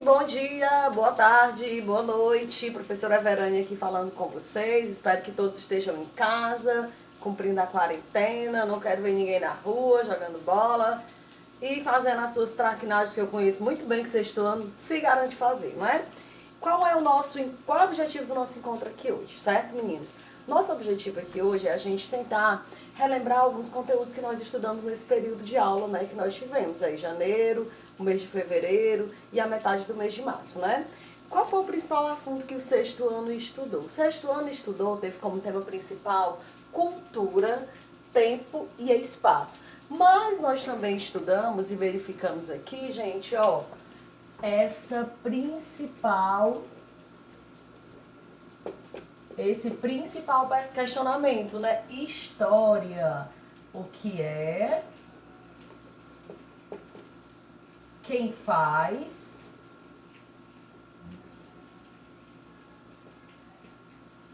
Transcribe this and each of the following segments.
Bom dia, boa tarde, boa noite, professora Verânia aqui falando com vocês. Espero que todos estejam em casa, cumprindo a quarentena. Não quero ver ninguém na rua jogando bola e fazendo as suas traquinagens que eu conheço muito bem que vocês estão se garante fazer, não é? Qual é o objetivo do nosso encontro aqui hoje, certo, meninos? Nosso objetivo aqui hoje é a gente tentar relembrar alguns conteúdos que nós estudamos nesse período de aula, né, que nós tivemos aí, janeiro, o mês de fevereiro e a metade do mês de março, né? Qual foi o principal assunto que o sexto ano estudou? O sexto ano estudou, teve como tema principal cultura, tempo e espaço. Mas nós também estudamos e verificamos aqui, gente, ó, esse principal questionamento, né? História. O que é? Quem faz?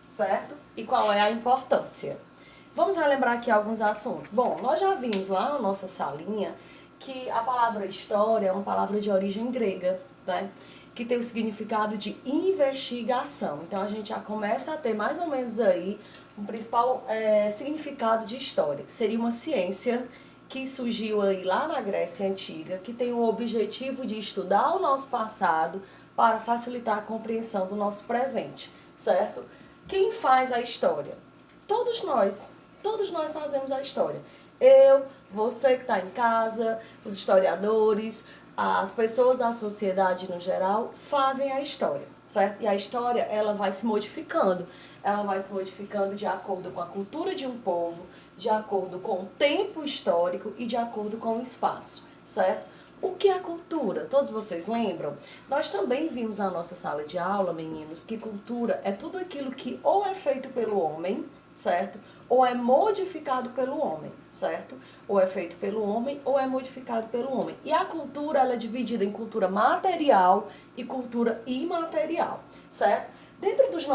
Certo? E qual é a importância? Vamos relembrar aqui alguns assuntos. Bom, nós já vimos lá na nossa salinha que a palavra história é uma palavra de origem grega, né? Que tem o significado de investigação. Então a gente já começa a ter mais ou menos aí um principal significado de história, que seria uma ciência que surgiu aí lá na Grécia Antiga, que tem o objetivo de estudar o nosso passado para facilitar a compreensão do nosso presente, certo? Quem faz a história? Todos nós. Todos nós fazemos a história. Eu, você que está em casa, os historiadores, as pessoas da sociedade no geral fazem a história, certo? E a história, ela vai se modificando. Ela vai se modificando de acordo com a cultura de um povo, de acordo com o tempo histórico e de acordo com o espaço, certo? O que é cultura? Todos vocês lembram? Nós também vimos na nossa sala de aula, meninos, que cultura é tudo aquilo que ou é feito pelo homem, certo? Ou é modificado pelo homem, certo? Ou é feito pelo homem ou é modificado pelo homem. E a cultura, ela é dividida em cultura material e cultura imaterial, certo? Dentro dos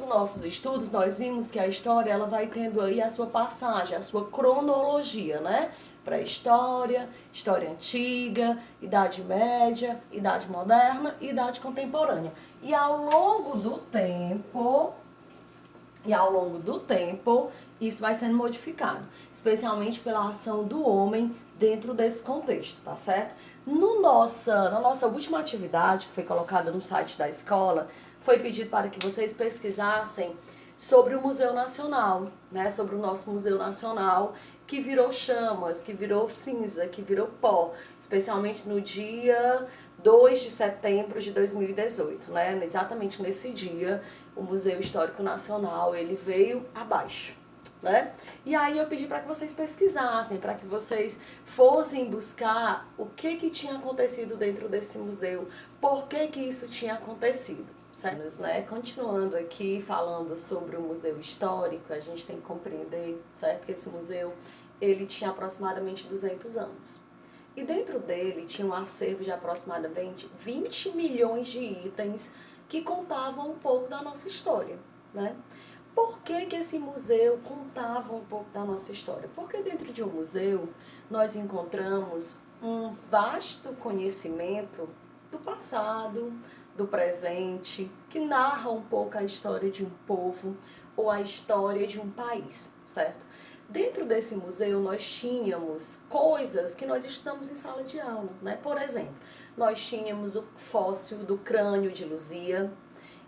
nossos estudos, nós vimos que a história, ela vai tendo aí a sua passagem, a sua cronologia, né? Pré-história, história antiga, Idade Média, Idade Moderna e Idade Contemporânea. E ao longo do tempo, isso vai sendo modificado, especialmente pela ação do homem dentro desse contexto, tá certo? Na nossa última atividade, que foi colocada no site da escola, foi pedido para que vocês pesquisassem sobre o Museu Nacional, né? Sobre o nosso Museu Nacional, que virou chamas, que virou cinza, que virou pó, especialmente no dia 2 de setembro de 2018, né? Exatamente nesse dia, o Museu Histórico Nacional, ele veio abaixo, né? E aí eu pedi para que vocês pesquisassem, para que vocês fossem buscar o que tinha acontecido dentro desse museu, por que isso tinha acontecido, certo? Né? Continuando aqui falando sobre o Museu Histórico, a gente tem que compreender, certo, que esse museu, ele tinha aproximadamente 200 anos. E dentro dele tinha um acervo de aproximadamente 20 milhões de itens que contavam um pouco da nossa história, né? Por que esse museu contava um pouco da nossa história? Porque dentro de um museu nós encontramos um vasto conhecimento do passado, do presente, que narra um pouco a história de um povo ou a história de um país, certo? Dentro desse museu nós tínhamos coisas que nós estudamos em sala de aula, né? Por exemplo, nós tínhamos o fóssil do crânio de Luzia,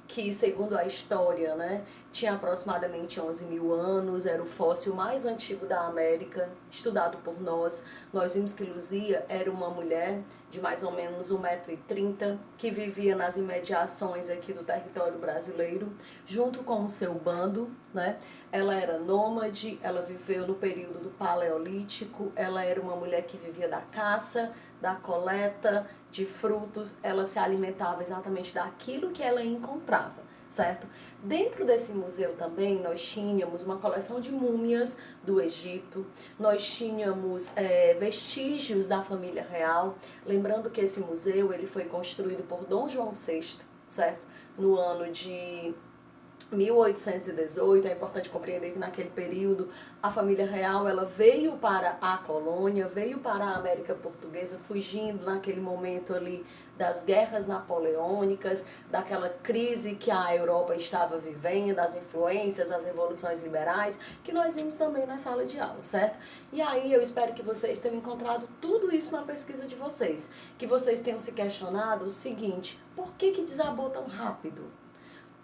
que segundo a história, né, tinha aproximadamente 11 mil anos, era o fóssil mais antigo da América, estudado por nós. Nós vimos que Luzia era uma mulher de mais ou menos 1,30 m, que vivia nas imediações aqui do território brasileiro, junto com o seu bando, né? Ela era nômade, ela viveu no período do Paleolítico, ela era uma mulher que vivia da caça, da coleta de frutos, ela se alimentava exatamente daquilo que ela encontrava, certo? Dentro desse museu também nós tínhamos uma coleção de múmias do Egito, nós tínhamos vestígios da família real, lembrando que esse museu ele foi construído por Dom João VI, certo? No ano de 1818, é importante compreender que naquele período a família real ela veio para a colônia, veio para a América Portuguesa, fugindo naquele momento ali das guerras napoleônicas, daquela crise que a Europa estava vivendo, as influências, as revoluções liberais, que nós vimos também na sala de aula, certo? E aí eu espero que vocês tenham encontrado tudo isso na pesquisa de vocês, que vocês tenham se questionado o seguinte: por que desabou tão rápido?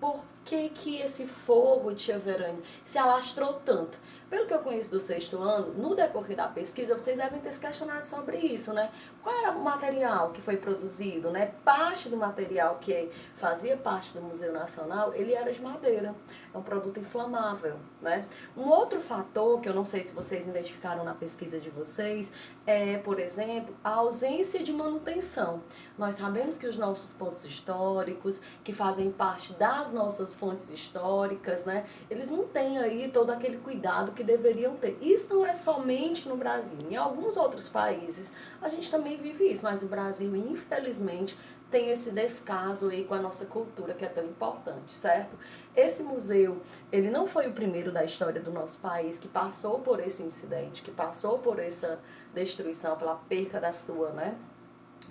Por que esse fogo, tia Verânia, se alastrou tanto? Pelo que eu conheço do sexto ano, no decorrer da pesquisa, vocês devem ter se questionado sobre isso, né? Qual era o material que foi produzido, né? Parte do material que fazia parte do Museu Nacional, ele era de madeira. É um produto inflamável, né? Um outro fator, que eu não sei se vocês identificaram na pesquisa de vocês, é, por exemplo, a ausência de manutenção. Nós sabemos que os nossos pontos históricos, que fazem parte das nossas fontes históricas, né? Eles não têm aí todo aquele cuidado que deveriam ter. Isso não é somente no Brasil. Em alguns outros países a gente também vive isso, mas o Brasil, infelizmente, tem esse descaso aí com a nossa cultura que é tão importante, certo? Esse museu, ele não foi o primeiro da história do nosso país que passou por esse incidente, que passou por essa destruição, pela perca da sua, né?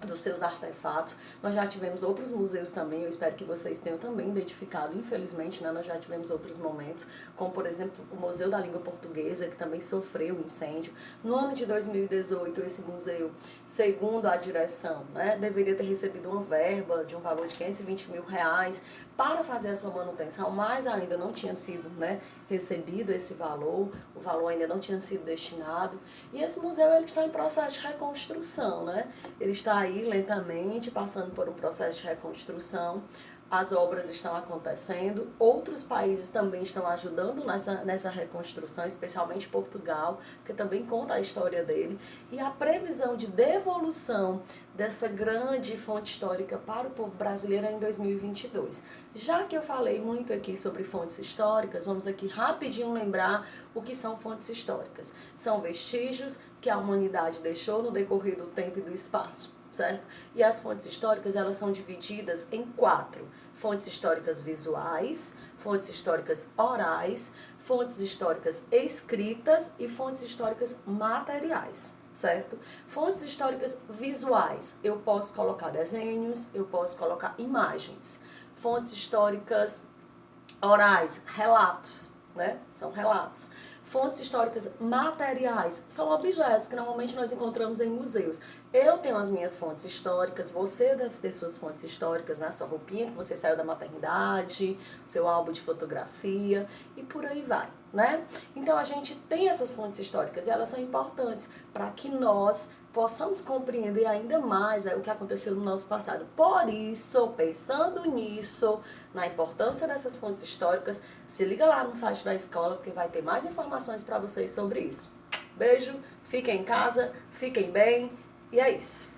Dos seus artefatos. Nós já tivemos outros museus também, eu espero que vocês tenham também identificado, infelizmente, né, nós já tivemos outros momentos, como por exemplo o Museu da Língua Portuguesa, que também sofreu um incêndio. No ano de 2018, esse museu, segundo a direção, né, deveria ter recebido uma verba de um valor de R$520 mil para fazer a sua manutenção, mas ainda não tinha sido, né, recebido esse valor, o valor ainda não tinha sido destinado. E esse museu ele está em processo de reconstrução, né? Ele está aí lentamente passando por um processo de reconstrução. As obras estão acontecendo, outros países também estão ajudando nessa reconstrução, especialmente Portugal, que também conta a história dele. E a previsão de devolução dessa grande fonte histórica para o povo brasileiro é em 2022. Já que eu falei muito aqui sobre fontes históricas, vamos aqui rapidinho lembrar o que são fontes históricas. São vestígios que a humanidade deixou no decorrer do tempo e do espaço, certo? E as fontes históricas, elas são divididas em 4. Fontes históricas visuais, fontes históricas orais, fontes históricas escritas e fontes históricas materiais, certo? Fontes históricas visuais, eu posso colocar desenhos, eu posso colocar imagens. Fontes históricas orais, relatos, né? São relatos. Fontes históricas materiais são objetos que normalmente nós encontramos em museus. Eu tenho as minhas fontes históricas, você deve ter suas fontes históricas na sua roupinha, que você saiu da maternidade, seu álbum de fotografia e por aí vai, né? Então a gente tem essas fontes históricas e elas são importantes para que nós possamos compreender ainda mais o que aconteceu no nosso passado. Por isso, pensando nisso, na importância dessas fontes históricas, se liga lá no site da escola, porque vai ter mais informações para vocês sobre isso. Beijo, fiquem em casa, fiquem bem, e é isso.